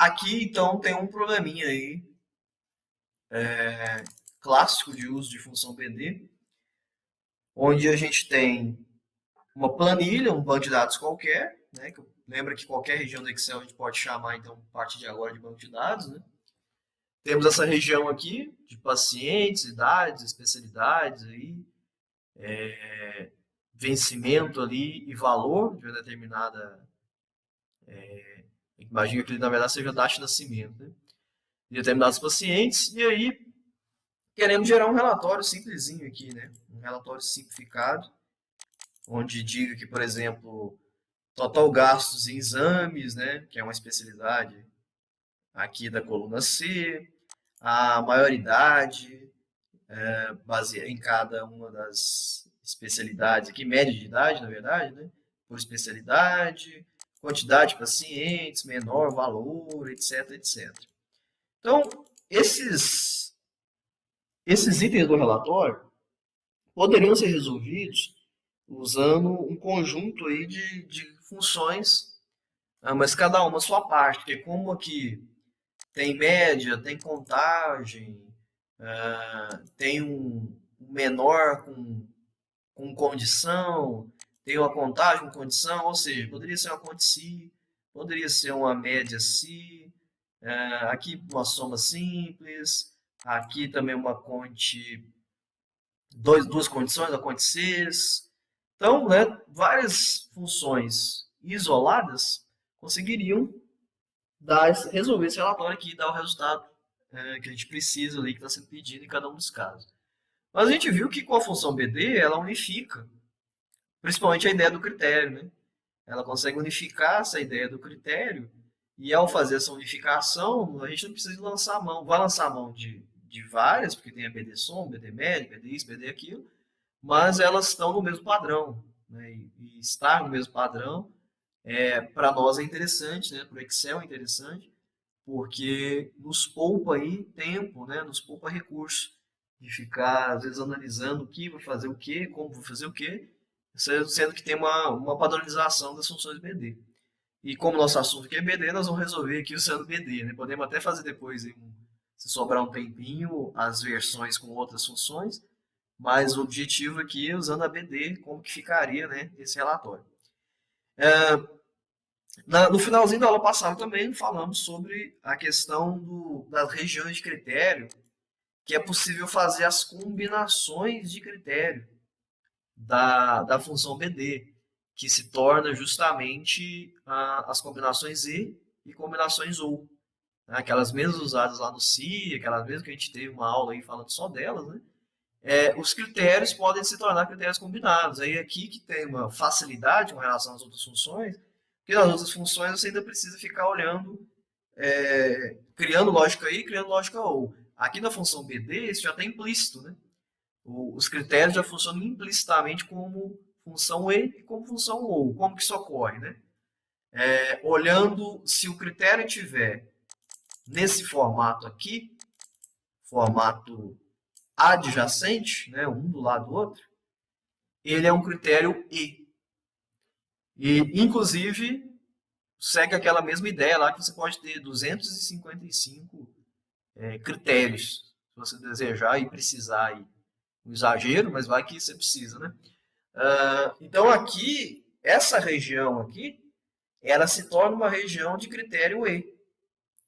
Aqui, então, tem um probleminha aí, clássico de uso de função BD, onde a gente tem uma planilha, um banco de dados qualquer, né? Lembra que qualquer região do Excel a gente pode chamar, então, a partir de agora, de banco de dados, né? Temos essa região aqui de pacientes, idades, especialidades aí, vencimento ali e valor de uma determinada. Imagina que ele, na verdade, seja data de nascimento, né? De determinados pacientes, e aí queremos gerar um relatório simplesinho aqui, né? Um relatório simplificado, onde diga que, por exemplo, total gastos em exames, né? Que é uma especialidade aqui da coluna C, a maioridade, baseada em cada uma das especialidades, aqui média de idade, na verdade, né? Por especialidade, quantidade de pacientes, menor valor, etc, etc. Então, esses itens do relatório poderiam ser resolvidos usando um conjunto aí de funções, mas cada uma a sua parte, porque como aqui tem média, tem contagem, tem um menor com condição, tem uma contagem com condição, ou seja, poderia ser uma conta si, poderia ser uma média si, aqui uma soma simples, aqui também uma conte, duas condições, a conte cis. Então, né, várias funções isoladas conseguiriam resolver esse relatório aqui e dar o resultado que a gente precisa ali, que está sendo pedido em cada um dos casos. Mas a gente viu que com a função BD, ela unifica, principalmente a ideia do critério, né? Ela consegue unificar essa ideia do critério e ao fazer essa unificação, a gente não precisa lançar a mão. Vai lançar a mão de várias, porque tem a BD som, BD médio, BD isso, BD aquilo, mas elas estão no mesmo padrão, né? E estar no mesmo padrão, para nós é interessante, né? Para o Excel é interessante, porque nos poupa aí tempo, né? Nos poupa recurso de ficar, às vezes, analisando o que vai fazer o que, como vai fazer o que, sendo que tem uma padronização das funções BD. E como nosso assunto aqui é BD, nós vamos resolver aqui usando BD, né? Podemos até fazer depois, se sobrar um tempinho, as versões com outras funções, mas o objetivo aqui é usando a BD, como que ficaria, né, esse relatório. No finalzinho da aula passada também falamos sobre a questão das regiões de critério, que é possível fazer as combinações de critério da função BD, que se torna justamente as combinações e combinações OU. Né? Aquelas mesmas usadas lá no C, aquelas mesmas que a gente teve uma aula aí falando só delas, né? Os critérios podem se tornar critérios combinados. Aí aqui que tem uma facilidade com relação às outras funções, porque nas outras funções você ainda precisa ficar olhando, criando lógica I, criando lógica OU. Aqui na função BD isso já está implícito, né? Os critérios já funcionam implicitamente como função E e como função OU. Como que isso ocorre, né? Olhando se o critério tiver nesse formato aqui, formato adjacente, né, um do lado do outro, ele é um critério E. E, inclusive, segue aquela mesma ideia lá que você pode ter 255 critérios, se você desejar e precisar aí. Um exagero, mas vai que você precisa, né? Então, aqui, essa região aqui, ela se torna uma região de critério E,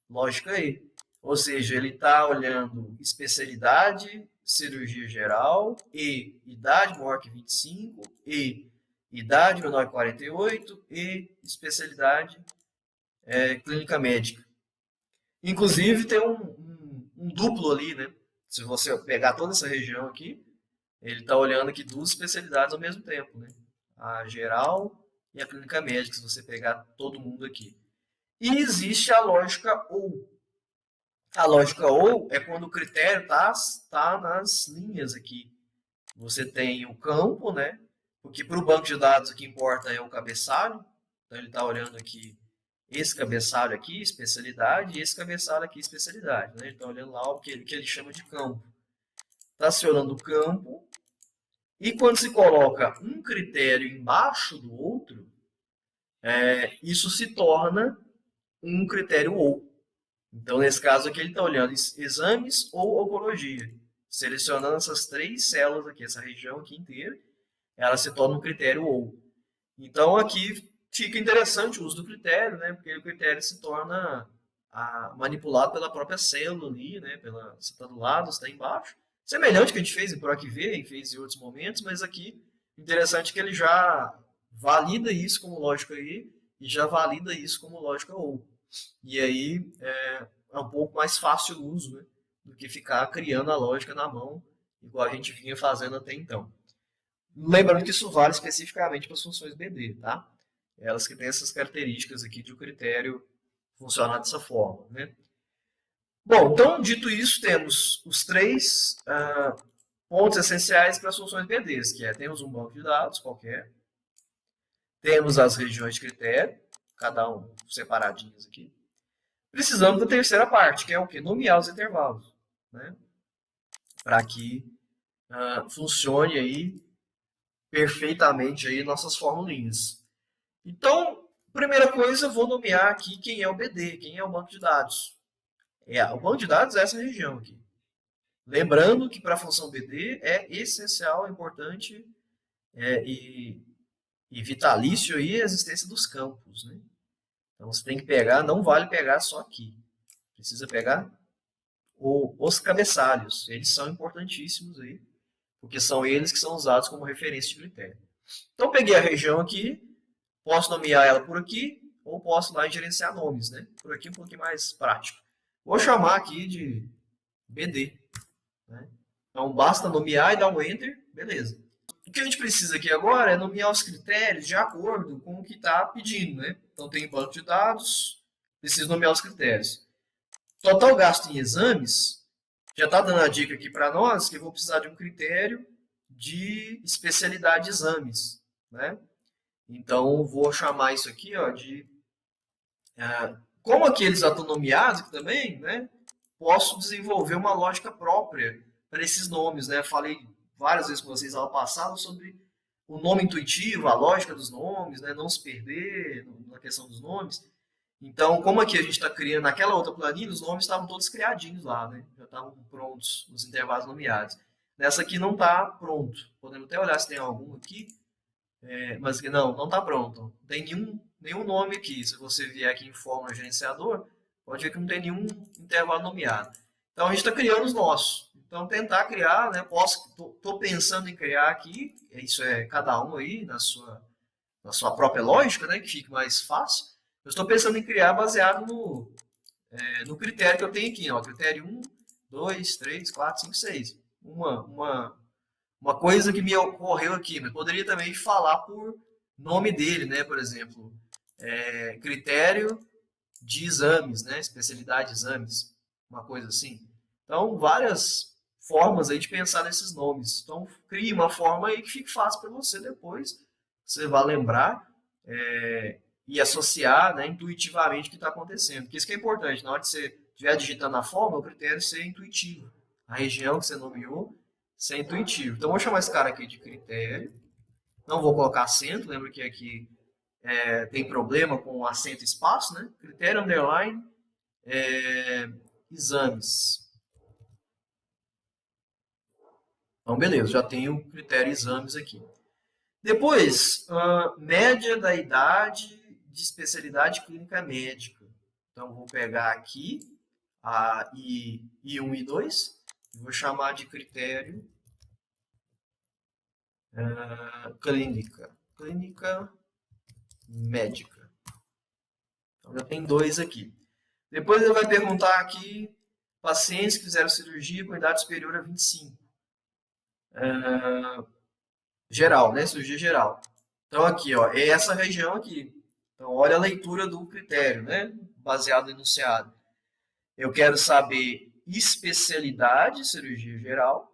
lógica E. Ou seja, ele está olhando especialidade, cirurgia geral, e idade maior que 25, e idade menor que 48, e especialidade clínica médica. Inclusive tem um duplo ali, né? Se você pegar toda essa região aqui, ele está olhando aqui duas especialidades ao mesmo tempo, né? A geral e a clínica médica, se você pegar todo mundo aqui. E existe a lógica OU. A lógica OU é quando o critério tá nas linhas aqui. Você tem o campo, né? Porque para o banco de dados o que importa é o cabeçalho. Então ele está olhando aqui esse cabeçalho aqui, especialidade, e esse cabeçalho aqui, especialidade. Né? Ele está olhando lá o que ele chama de campo. Está se olhando o campo. E quando se coloca um critério embaixo do outro, isso se torna um critério OU. Então, nesse caso aqui, ele está olhando exames ou oncologia. Selecionando essas 3 células aqui, essa região aqui inteira, ela se torna um critério ou. Então, aqui fica interessante o uso do critério, né? Porque o critério se torna manipulado pela própria célula ali, né? Você está do lado, você está embaixo. Semelhante ao que a gente fez em PROC-V e fez em outros momentos, mas aqui, interessante que ele já valida isso como lógica aí e já valida isso como lógica ou. E aí é um pouco mais fácil o uso, né? Do que ficar criando a lógica na mão, igual a gente vinha fazendo até então. Lembrando que isso vale especificamente para as funções BD, tá? Elas que têm essas características aqui de o critério funcionar dessa forma, né? Bom, então, dito isso, temos os 3 pontos essenciais para as funções BDs, que é, temos um banco de dados qualquer, temos as regiões de critério, cada um separadinhos aqui. Precisamos da terceira parte, que é o quê? Nomear os intervalos, né? Para que funcione aí perfeitamente aí nossas formulinhas. Então, primeira coisa, eu vou nomear aqui quem é o BD, quem é o banco de dados. O banco de dados é essa região aqui. Lembrando que para a função BD é essencial, importante e vitalício aí a existência dos campos, né? Então você tem que pegar, não vale pegar só aqui. Precisa pegar os cabeçalhos. Eles são importantíssimos aí, porque são eles que são usados como referência de critério. Então peguei a região aqui, posso nomear ela por aqui, ou posso lá gerenciar nomes, né? Por aqui um pouquinho mais prático. Vou chamar aqui de BD. Né? Então basta nomear e dar um Enter, beleza. O que a gente precisa aqui agora é nomear os critérios de acordo com o que está pedindo, né? Então tem banco de dados, preciso nomear os critérios. Total gasto em exames, já está dando a dica aqui para nós que eu vou precisar de um critério de especialidade de exames, né? Então vou chamar isso aqui, ó, de como aqui eles já estão nomeados aqui também, né? Posso desenvolver uma lógica própria para esses nomes, né? Falei várias vezes com vocês ano passado sobre o nome intuitivo, a lógica dos nomes, né? Não se perder na questão dos nomes. Então, como aqui a gente está criando naquela outra planilha, os nomes estavam todos criadinhos lá, né? Já estavam prontos os intervalos nomeados. Nessa aqui não está pronto. Podemos até olhar se tem algum aqui, mas não está pronto. Não tem nenhum nome aqui. Se você vier aqui em fórmula gerenciador, pode ver que não tem nenhum intervalo nomeado. Então, a gente está criando os nossos. Então, tentar criar, né? Estou pensando em criar aqui, isso é cada um aí na sua própria lógica, né? Que fique mais fácil. Eu estou pensando em criar baseado no critério que eu tenho aqui, ó, critério 1, 2, 3, 4, 5, 6. Uma coisa que me ocorreu aqui, mas poderia também falar por nome dele, né? Por exemplo, critério de exames, né? Especialidade de exames, uma coisa assim. Então, várias formas aí de pensar nesses nomes. Então, crie uma forma aí que fique fácil para você depois. Você vai lembrar e associar, né, intuitivamente o que está acontecendo. Porque isso que é importante. Na hora que você estiver digitando a forma, o critério ser intuitivo. A região que você nomeou ser intuitivo. Então, vou chamar esse cara aqui de critério. Não vou colocar acento. Lembra que aqui tem problema com acento e espaço, né? Critério underline exames. Então, beleza, já tenho o critério exames aqui. Depois, média da idade de especialidade clínica médica. Então, vou pegar aqui a I1 e I2 e vou chamar de critério clínica médica. Então, já tem 2 aqui. Depois ele vai perguntar aqui pacientes que fizeram cirurgia com idade superior a 25. Geral, né? Cirurgia geral. Então aqui, ó, é essa região aqui. Então olha a leitura do critério, né? Baseado no enunciado. Eu quero saber especialidade, cirurgia geral,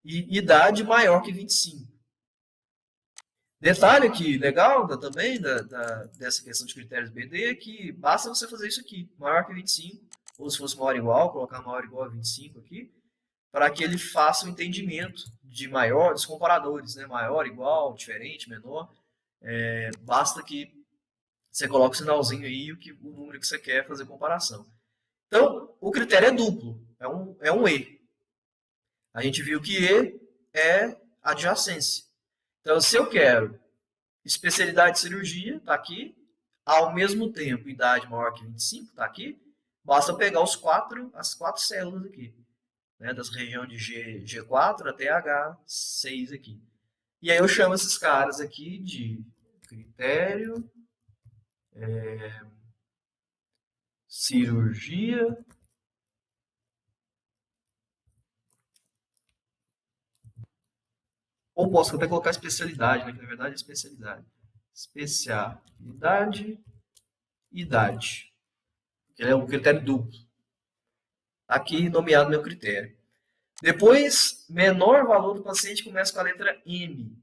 e idade maior que 25. Detalhe aqui, legal também dessa questão de critérios BD, é que basta você fazer isso aqui, maior que 25, ou se fosse maior igual, colocar maior igual a 25 aqui, para que ele faça o entendimento de maior, dos comparadores, né? Maior, igual, diferente, menor. Basta que você coloca o sinalzinho aí e o número que você quer fazer comparação. Então, o critério é duplo, é um E. A gente viu que E é adjacência. Então, se eu quero especialidade de cirurgia, está aqui, ao mesmo tempo, idade maior que 25, está aqui, basta pegar as quatro células aqui, né, das regiões de G4 até H6 aqui. E aí eu chamo esses caras aqui de critério, cirurgia, ou posso até colocar especialidade, né, que na verdade é especialidade. Especialidade, idade. Que é um critério duplo. Aqui nomeado meu critério. Depois, menor valor do paciente começa com a letra M.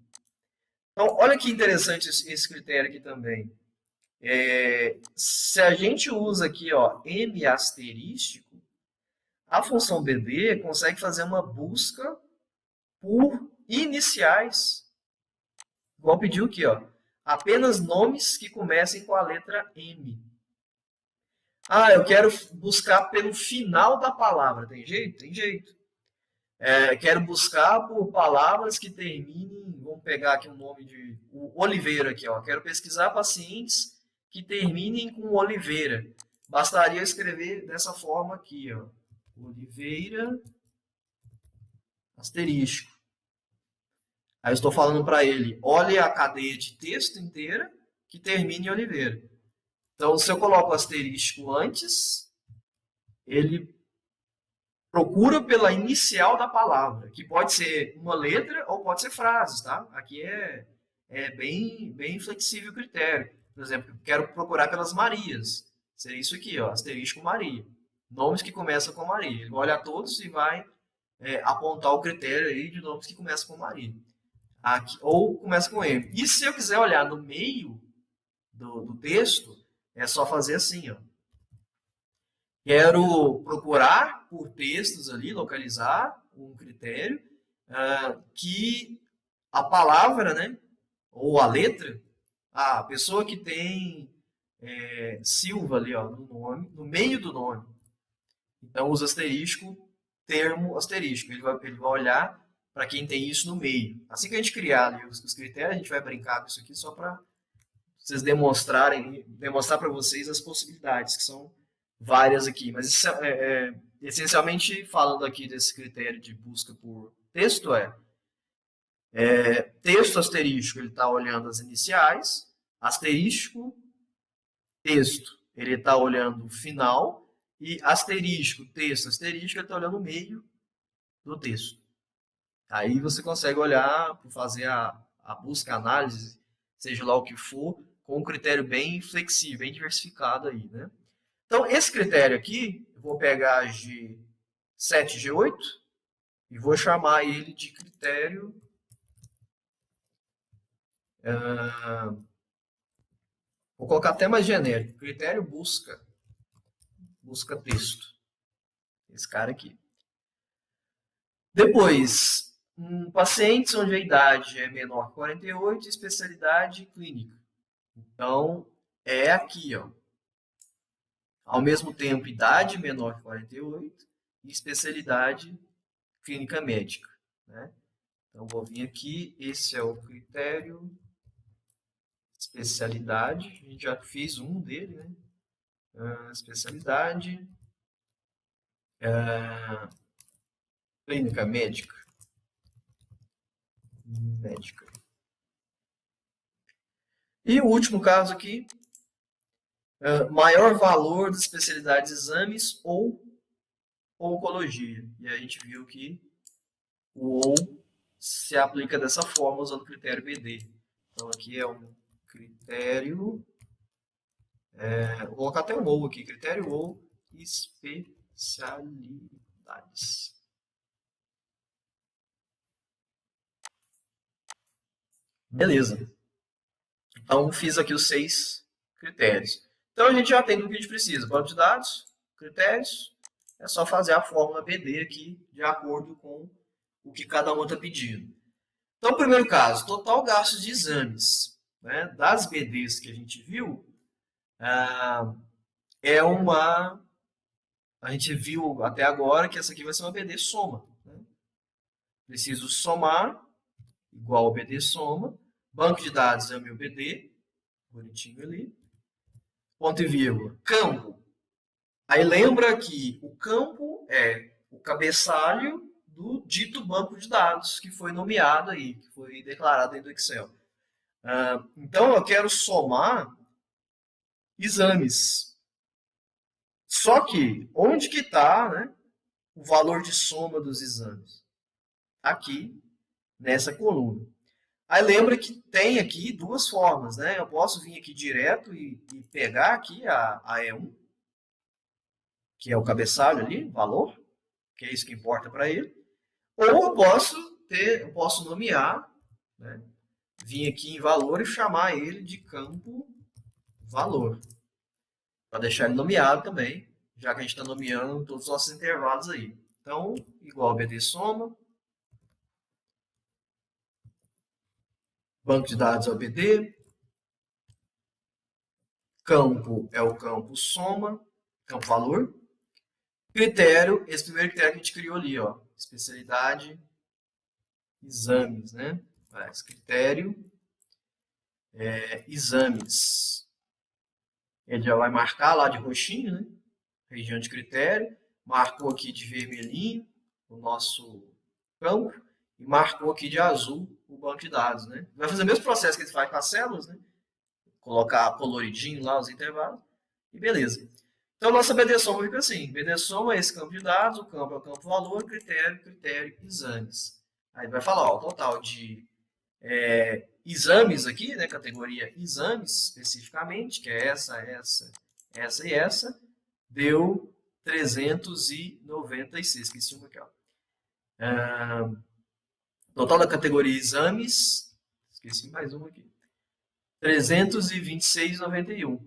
Então, olha que interessante esse critério aqui também. Se a gente usa aqui, ó, M asterístico, a função BD consegue fazer uma busca por iniciais. Igual pediu aqui, ó. Apenas nomes que comecem com a letra M. Ah, eu quero buscar pelo final da palavra. Tem jeito? Tem jeito. Quero buscar por palavras que terminem. Vamos pegar aqui o nome de o Oliveira aqui, ó. Quero pesquisar pacientes que terminem com Oliveira. Bastaria eu escrever dessa forma aqui, ó. Oliveira asterisco. Aí eu estou falando para ele, olhe a cadeia de texto inteira que termine em Oliveira. Então, se eu coloco o asterisco antes, ele procura pela inicial da palavra, que pode ser uma letra ou pode ser frases, tá? Aqui é bem flexível o critério. Por exemplo, quero procurar pelas Marias. Seria isso aqui, ó, asterisco Maria. Nomes que começam com Maria. Ele vai olhar todos e vai apontar o critério aí de nomes que começam com Maria. Aqui, ou começa com M. E se eu quiser olhar no meio do texto, é só fazer assim, ó. Quero procurar por textos ali, localizar um critério que a palavra, né, ou a letra, a pessoa que tem Silva ali, ó, no nome, no meio do nome. Então usa asterisco, termo asterisco. Ele vai olhar para quem tem isso no meio. Assim que a gente criar ali os critérios, a gente vai brincar com isso aqui só para vocês demonstrar para vocês as possibilidades, que são várias aqui. Mas isso essencialmente falando aqui desse critério de busca por texto, texto asterisco, ele está olhando as iniciais, asterisco, texto, ele está olhando o final, e asterisco, texto, asterisco, ele está olhando o meio do texto. Aí você consegue olhar, fazer a busca, a análise, seja lá o que for, com um critério bem flexível, bem diversificado aí, né? Então, esse critério aqui, eu vou pegar G7, G8 e vou chamar ele de critério vou colocar até mais genérico, critério busca texto. Esse cara aqui. Depois, pacientes onde a idade é menor que 48, especialidade clínica. Então, é aqui, ó. Ao mesmo tempo, idade menor que 48 e especialidade clínica médica, né? Então, vou vir aqui, esse é o critério especialidade, a gente já fez um dele, né? Especialidade clínica médica. E o último caso aqui, maior valor das especialidades exames ou oncologia. E a gente viu que o ou se aplica dessa forma usando o critério BD. Então aqui é um critério, vou colocar até um ou aqui, critério ou especialidades. Beleza. Então fiz aqui os 6 critérios. Então a gente já tem tudo que a gente precisa. Banco de dados, critérios, é só fazer a fórmula BD aqui de acordo com o que cada um está pedindo. Então, primeiro caso, total gasto de exames. Né? Das BDs que a gente viu, Ah, é uma... A gente viu até agora que essa aqui vai ser uma BD soma, né? Preciso somar, igual ao BD soma. Banco de dados é o meu BD, bonitinho ali. Ponto e vírgula. Campo. Aí lembra que o campo é o cabeçalho do dito banco de dados que foi nomeado aí, que foi declarado aí do Excel. Então eu quero somar exames. Só que onde que está, né, o valor de soma dos exames? Aqui, nessa coluna. Aí lembra que tem aqui duas formas, né? Eu posso vir aqui direto e pegar aqui a E1, que é o cabeçalho ali, valor, que é isso que importa para ele. Ou eu posso nomear, né? Vir aqui em valor e chamar ele de campo valor, para deixar ele nomeado também, já que a gente está nomeando todos os nossos intervalos aí. Então, igual BD soma, banco de dados é o BD, campo é o campo soma, campo valor, critério, esse primeiro critério que a gente criou ali, ó, especialidade, exames, né? Esse critério exames. Ele já vai marcar lá de roxinho, né? Região de critério. Marcou aqui de vermelhinho o nosso campo. E marcou aqui de azul o banco de dados, né? Vai fazer o mesmo processo que ele faz com as células, né? Colocar coloridinho lá os intervalos. E beleza. Então, nossa BD soma fica assim. BD soma é esse campo de dados, o campo é o campo valor, critério, critério, exames. Aí vai falar, ó, o total de exames aqui, né, categoria exames especificamente, que é essa e essa, deu 396. Esqueci uma aqui, ó. Total da categoria exames, esqueci mais uma aqui, 326,91.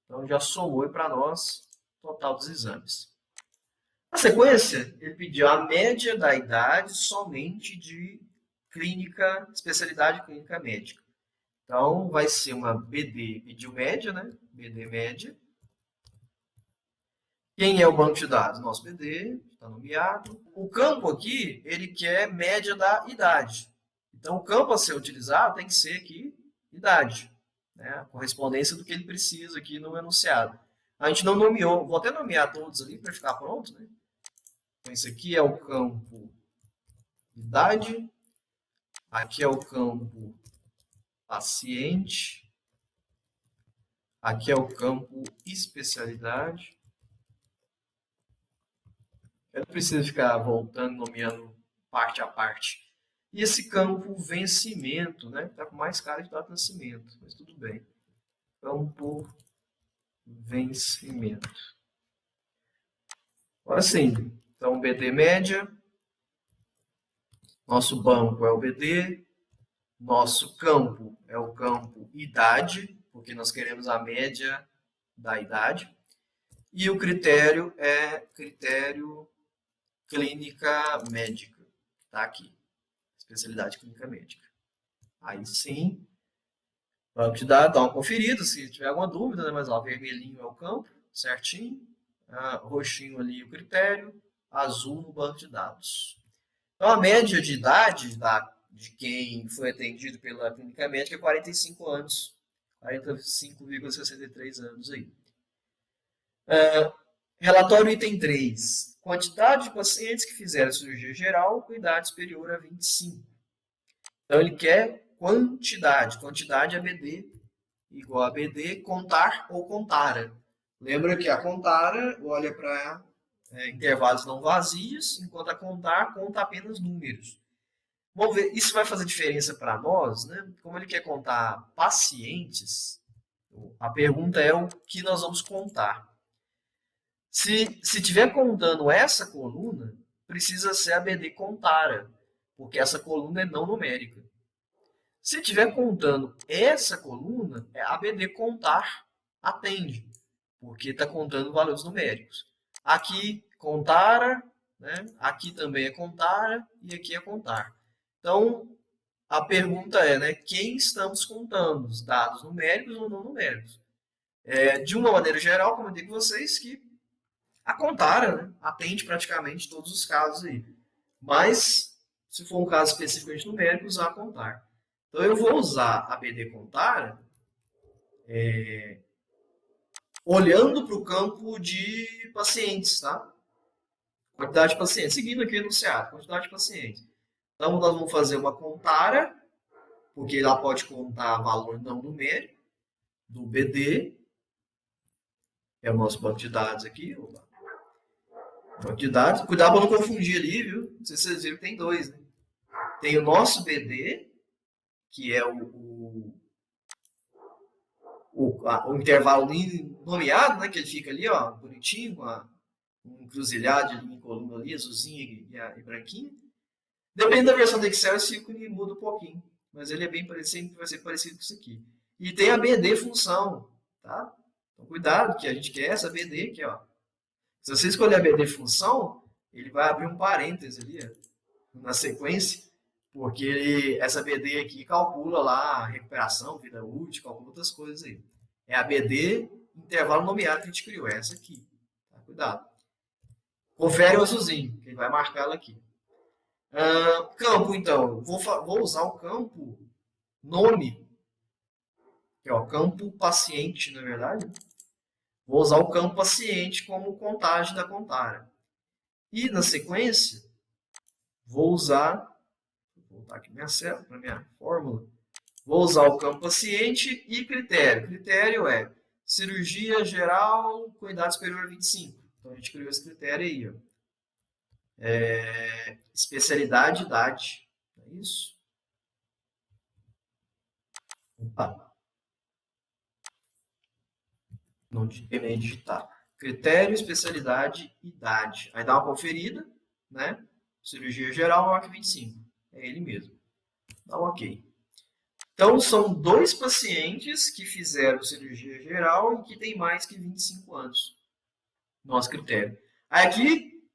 Então já somou para nós o total dos exames. Na sequência, ele pediu a média da idade somente de clínica, especialidade clínica médica. Então, vai ser uma BD, pediu média, né? BD média. Quem é o banco de dados? Nosso BD, está nomeado. O campo aqui, ele quer média da idade. Então, o campo a ser utilizado tem que ser aqui, idade. Né? A correspondência do que ele precisa aqui no enunciado. A gente não nomeou, vou até nomear todos ali para ficar pronto. Né? Então, esse aqui é o campo idade. Aqui é o campo paciente. Aqui é o campo especialidade. Eu não preciso ficar voltando, nomeando parte a parte. E esse campo vencimento, né? Está com mais cara de data de nascimento, mas tudo bem. Campo vencimento. Agora sim. Então, BD média. Nosso banco é o BD. Nosso campo é o campo idade, porque nós queremos a média da idade. E o critério é critério clínica médica. Está aqui. Especialidade clínica médica. Aí sim, banco de dados, dá uma conferida se tiver alguma dúvida, né? Mas ó, vermelhinho é o campo, certinho. Roxinho ali o critério, azul no banco de dados. Então a média de idade de quem foi atendido pela clínica médica é 45 anos. 45,63 anos aí. Relatório item 3. Quantidade de pacientes que fizeram cirurgia geral com idade superior a 25. Então ele quer quantidade. Quantidade é BD igual a BD, contar ou contara. Lembra que a contara olha para intervalos não vazios, enquanto a contar conta apenas números. Vamos ver, isso vai fazer diferença para nós, né? Como ele quer contar pacientes, a pergunta é o que nós vamos contar. Se tiver contando essa coluna, precisa ser a BD contara, porque essa coluna é não numérica. Se estiver contando essa coluna, a BD contar atende, porque está contando valores numéricos. Aqui, contara, né? Aqui também é contara e aqui é contar. Então, a pergunta é, né, quem estamos contando? Os dados numéricos ou não numéricos? De uma maneira geral, como eu digo com vocês, que a Contara, né, atende praticamente todos os casos aí. Mas, se for um caso especificamente numérico, usar a Contar. Então, eu vou usar a BD Contara olhando para o campo de pacientes, tá? Quantidade de pacientes. Seguindo aqui o enunciado, quantidade de pacientes. Então, nós vamos fazer uma Contara, porque ela pode contar valor não numérico, do BD, é o nosso banco de dados aqui. Banco de dados. Cuidado para não confundir ali, viu? Não sei se vocês viram que tem dois, né? Tem o nosso BD, que é o intervalo nomeado, né? Que ele fica ali, ó, bonitinho, com um encruzilhado em coluna ali, azulzinho e branquinho. Depende da versão do Excel, esse ícone muda um pouquinho. Mas ele é bem parecido, vai ser parecido com isso aqui. E tem a BD função, tá? Então, cuidado, que a gente quer essa BD aqui, ó. Se você escolher a BD função, ele vai abrir um parêntese ali, ó, na sequência, porque essa BD aqui calcula lá a recuperação, vida útil, calcula outras coisas aí. É a BD intervalo nomeado que a gente criou, é essa aqui. Tá? Cuidado. Confere o azulzinho, que ele vai marcar ela aqui. Campo, então. Vou usar o campo nome, que é o campo paciente, na verdade. Vou usar o campo paciente como contagem da Contara. E, na sequência, vou usar, vou voltar aqui para minha fórmula, vou usar o campo paciente e critério. Critério é cirurgia geral com idade superior a 25. Então, a gente criou esse critério aí, ó. Especialidade, idade. É isso? Opa. Não terminei de digitar. Critério, especialidade, idade. Aí dá uma conferida, né? Cirurgia geral, marca 25. É ele mesmo. Dá um ok. Então, são dois pacientes que fizeram cirurgia geral e que têm mais que 25 anos. Nosso critério. Aí aqui,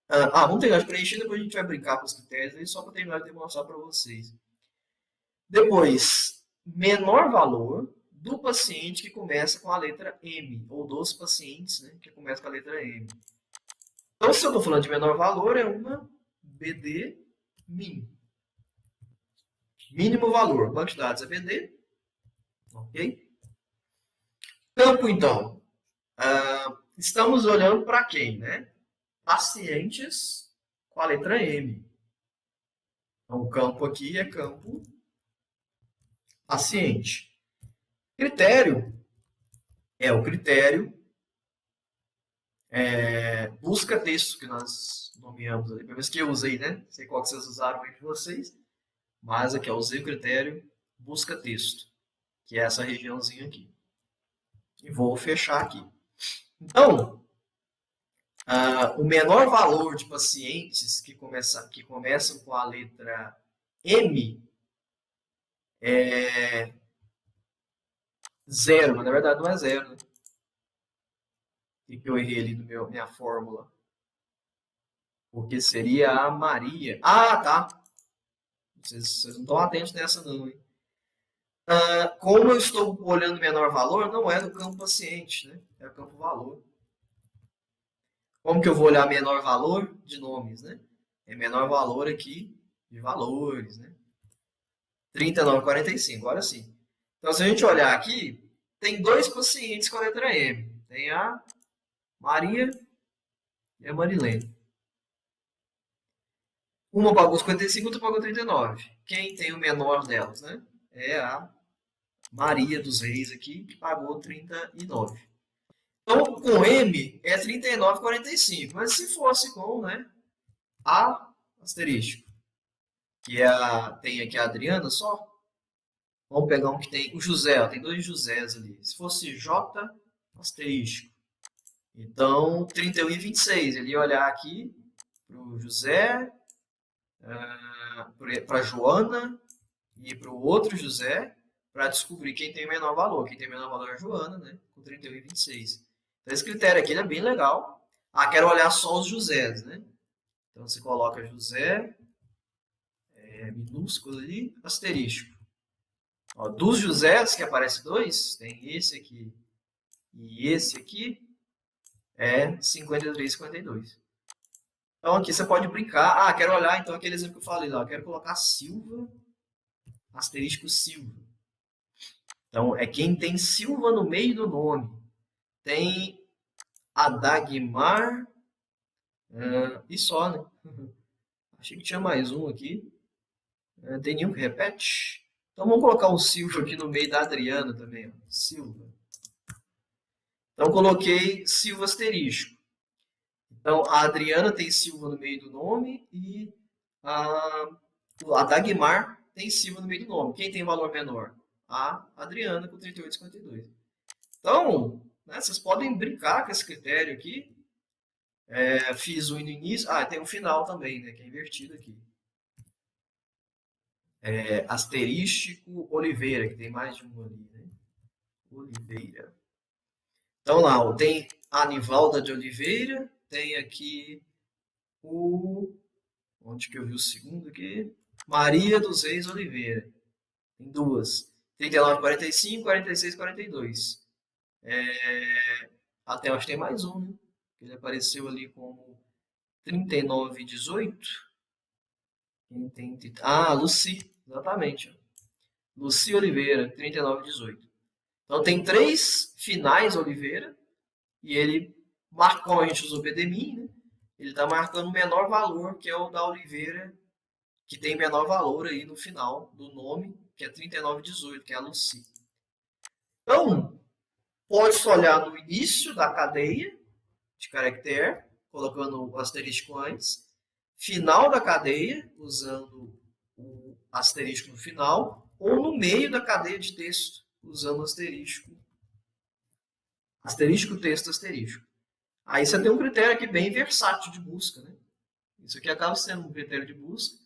vamos terminar de preencher, depois a gente vai brincar com os critérios aí, só para terminar de demonstrar para vocês. Depois, menor valor do paciente que começa com a letra M, ou dos pacientes, né, que começam com a letra M. Então, se eu estou falando de menor valor, é uma BD min. Mínimo valor. Banco de dados é BD. Ok? Campo, então. Estamos olhando para quem, né? Pacientes com a letra M. Então, o campo aqui é campo paciente. Critério é o critério busca texto que nós nomeamos ali. Pelo menos que eu usei, né? Não sei qual que vocês usaram aí de vocês. Mas aqui, eu usei o critério busca texto, que é essa regiãozinha aqui. E vou fechar aqui. Então, o menor valor de pacientes que começam com a letra M é zero, mas na verdade não é zero, né? O que eu errei ali no minha fórmula? Porque seria a Maria. Ah, tá. Vocês não estão atentos nessa não, hein? Como eu estou olhando menor valor, não é no campo paciente, né? É o campo valor. Como que eu vou olhar menor valor de nomes, né? É menor valor aqui de valores, né? 39,45, agora sim. Então, se a gente olhar aqui, tem dois pacientes com a letra M. Tem a Maria e a Marilene. Uma pagou 55, outra pagou 39. Quem tem o menor delas, né? É a Maria dos Reis aqui, que pagou 39. Então, com M é 39,45. Mas se fosse com, né, A asterístico, que tem aqui a Adriana só, vamos pegar um que tem o José, ó, tem dois Josés ali. Se fosse J asterístico, então 31 e 26. Ele ia olhar aqui para o José, para a Joana e para o outro José, para descobrir quem tem o menor valor. Quem tem o menor valor é a Joana, né? Com 31 e 26. Então, esse critério aqui é bem legal. Quero olhar só os Josés, né? Então, você coloca José, minúsculo ali, asterístico. Ó, dos Josés, que aparece dois, tem esse aqui E esse aqui é 53,52. Então aqui você pode brincar. Ah, quero olhar então aquele exemplo que eu falei lá. Eu quero colocar Silva, asterisco Silva. Então é quem tem Silva no meio do nome. Tem Adagmar e só, né? Achei que tinha mais um aqui. Tem nenhum que repete. Então vamos colocar um Silva aqui no meio da Adriana também. Ó. Silva. Então coloquei Silva asterisco. Então a Adriana tem Silva no meio do nome e a Dagmar tem Silva no meio do nome. Quem tem valor menor? A Adriana com 38,52. Então, né, vocês podem brincar com esse critério aqui. Fiz um no início. Ah, tem um final também, né, que é invertido aqui. Asterístico Oliveira, que tem mais de um ali, né? Oliveira. Então lá, tem a Anivalda de Oliveira, tem aqui onde que eu vi o segundo aqui? Maria dos Reis Oliveira. Tem duas. 39,45, 46, 42. Até acho que tem mais um, né? Ele apareceu ali como 39,18. Luci, exatamente. Luci Oliveira, 39,18. Então tem três finais Oliveira e ele marcou, a gente usou BDMI, né? Ele está marcando o menor valor, que é o da Oliveira, que tem menor valor aí no final do nome, que é 39,18, que é a Lucy. Então, pode-se olhar no início da cadeia de caractere, colocando o asterisco antes, final da cadeia, usando o asterisco no final, ou no meio da cadeia de texto, usando o asterisco. Asterisco, texto, asterisco. Aí você tem um critério aqui bem versátil de busca, né? Isso aqui acaba sendo um critério de busca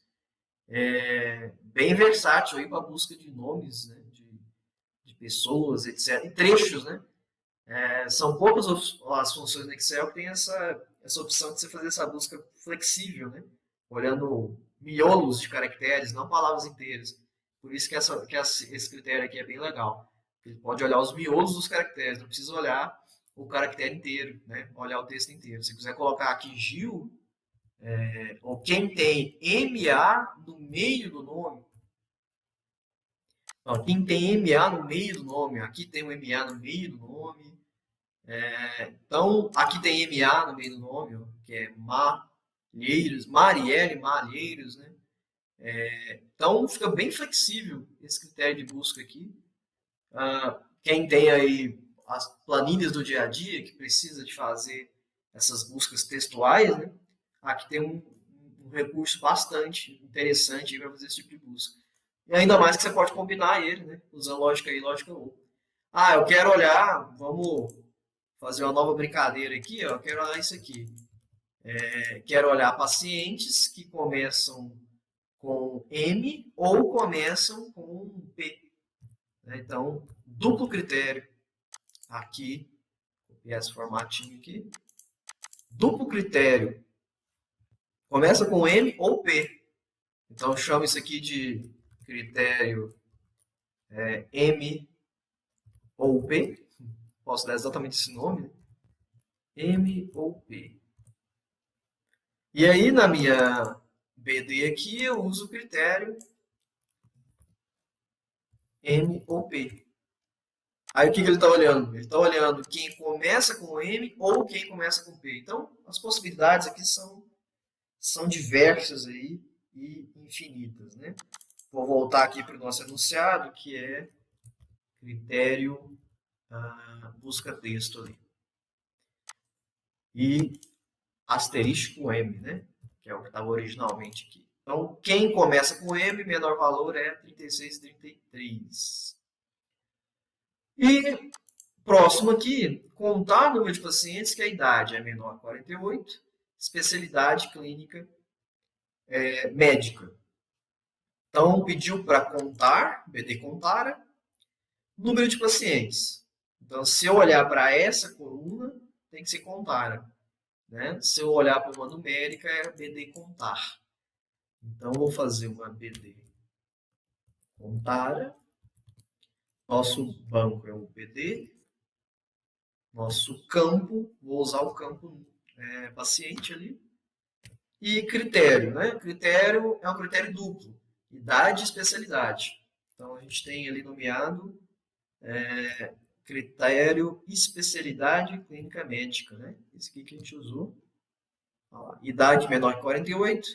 bem versátil aí para a busca de nomes, né? de pessoas, etc. E trechos, né? São poucas as funções no Excel que tem essa opção de você fazer essa busca flexível, né? Olhando miolos de caracteres, não palavras inteiras. Por isso que esse critério aqui é bem legal. Ele pode olhar os miolos dos caracteres, não precisa olhar o caractere inteiro, né? Olhar o texto inteiro. Se quiser colocar aqui Gil, ou quem tem MA no meio do nome, ó, quem tem MA no meio do nome, aqui tem um MA no meio do nome, então aqui tem MA no meio do nome, ó, que é Malheiros, Marielle Malheiros, né? Então fica bem flexível esse critério de busca aqui. Quem tem aí as planilhas do dia a dia, que precisa de fazer essas buscas textuais, né? Aqui tem um recurso bastante interessante para fazer esse tipo de busca. E ainda mais que você pode combinar ele, né? Usando lógica I e lógica OR. Eu quero olhar, vamos fazer uma nova brincadeira aqui, ó. Eu quero olhar isso aqui. Quero olhar pacientes que começam com M ou começam com P. Então, duplo critério. Aqui, copiar esse formatinho aqui. Duplo critério. Começa com M ou P. Então, chamo isso aqui de critério M ou P. Posso dar exatamente esse nome. M ou P. E aí, na minha BD aqui, eu uso o critério M ou P. Aí, o que ele está olhando? Ele está olhando quem começa com M ou quem começa com P. Então, as possibilidades aqui são diversas aí e infinitas, né? Vou voltar aqui para o nosso enunciado, que é critério busca texto ali. E asterisco M, né? Que é o que estava originalmente aqui. Então, quem começa com M, menor valor é 36,33. E próximo aqui, contar o número de pacientes que a idade é menor que 48, especialidade clínica médica. Então, pediu para contar, BD contara, número de pacientes. Então, se eu olhar para essa coluna, tem que ser contara. Né? Se eu olhar para uma numérica, é BD contar. Então, vou fazer uma BD contara. Nosso banco é o BD nosso campo, vou usar o campo paciente ali. E critério, né? Critério é um critério duplo, idade e especialidade. Então, a gente tem ali nomeado critério especialidade clínica médica, né? Esse aqui que a gente usou. Idade menor que 48,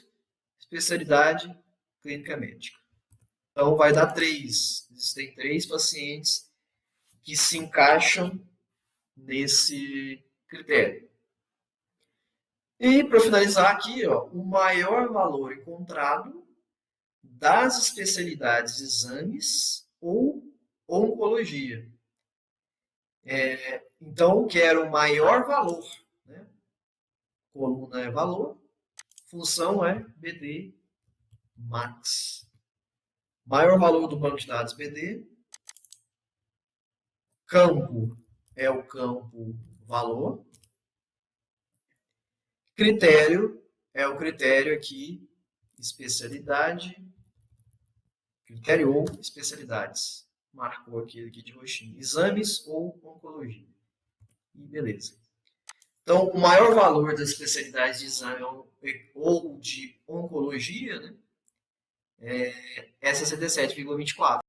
especialidade clínica médica. Então, vai dar 3. Existem 3 pacientes que se encaixam nesse critério. E, para finalizar aqui, ó, o maior valor encontrado das especialidades exames ou oncologia. Então, quero o maior valor. Né? Coluna é valor, função é BD max. Maior valor do banco de dados BD. Campo é o campo valor. Critério é o critério aqui, especialidade, critério ou especialidades. Marcou aqui de roxinho. Exames ou oncologia. E beleza. Então, o maior valor das especialidades de exame ou de oncologia, né, é 67,24.